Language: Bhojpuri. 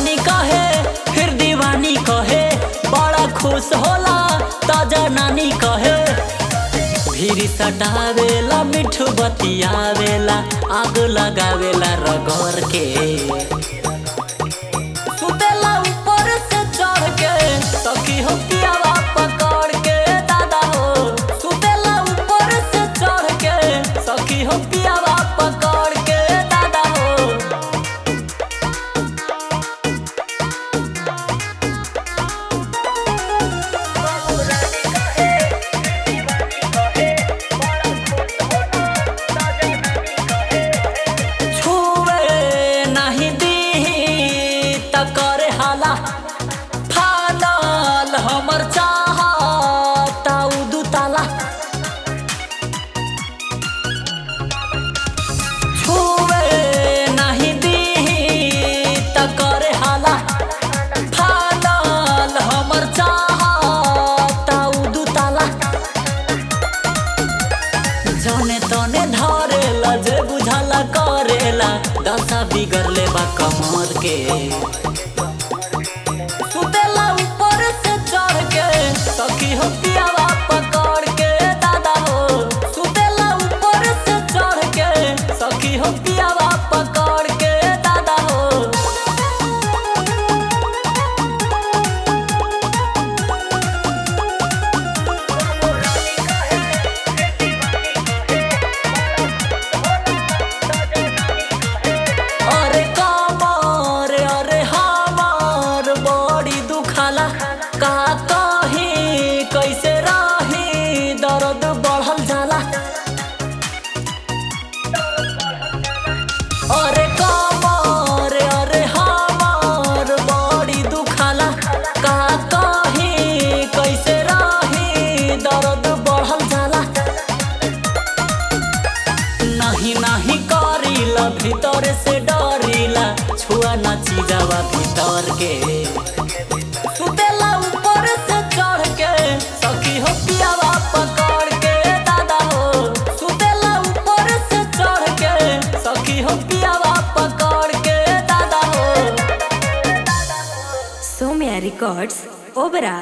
रानी कहे फिर दीवानी कहे, बड़ा खुश होला ताजा नानी कहे। भीरी सटावेला मिठू बतियावेला, आग लगावेला रगड़ के। सुतेला ऊपर से चढ़ के, सखी हो पियावा पकड़ के दादा हो। सुतेला ऊपर से चढ़ के, सखी हो पियावा पकड़ के दादा हो। फानल हमर चाहता उदू ताला, छुए नहीं दी त करे हाला। फानल हमर चाहता उदू ताला, जने तने धरेला जे बुझाला करेला, दशा बिगड़ले बा कमर के। सुतेला ऊपर से चढ़ के, सखी हो पियावा पकड़ के दादा हो। सुतेला ऊपर से चढ़ के, सखी हो पियावा पकड़ के दादा हो। अरे कमर अरे हमार बड़ी दुखाला, का कहीं कैसे रही दर्द बढ़ल जाला। अरे कमर अरे हमार बड़ी दुखाला, का कहीं कैसे रही दर्द बढ़ल जाला। नहीं नहीं करीला भीतर से डरीला, छुआ ना चीजावा भीतर के। सुतेला ऊपर से चढ़ के, सखी हो पियावा पकड़ के दादा हो। सुतेला ऊपर से चढ़ के, सखी हो पियावा पकड़ के दादा हो। सौम्या रिकॉर्ड्स ओबरा।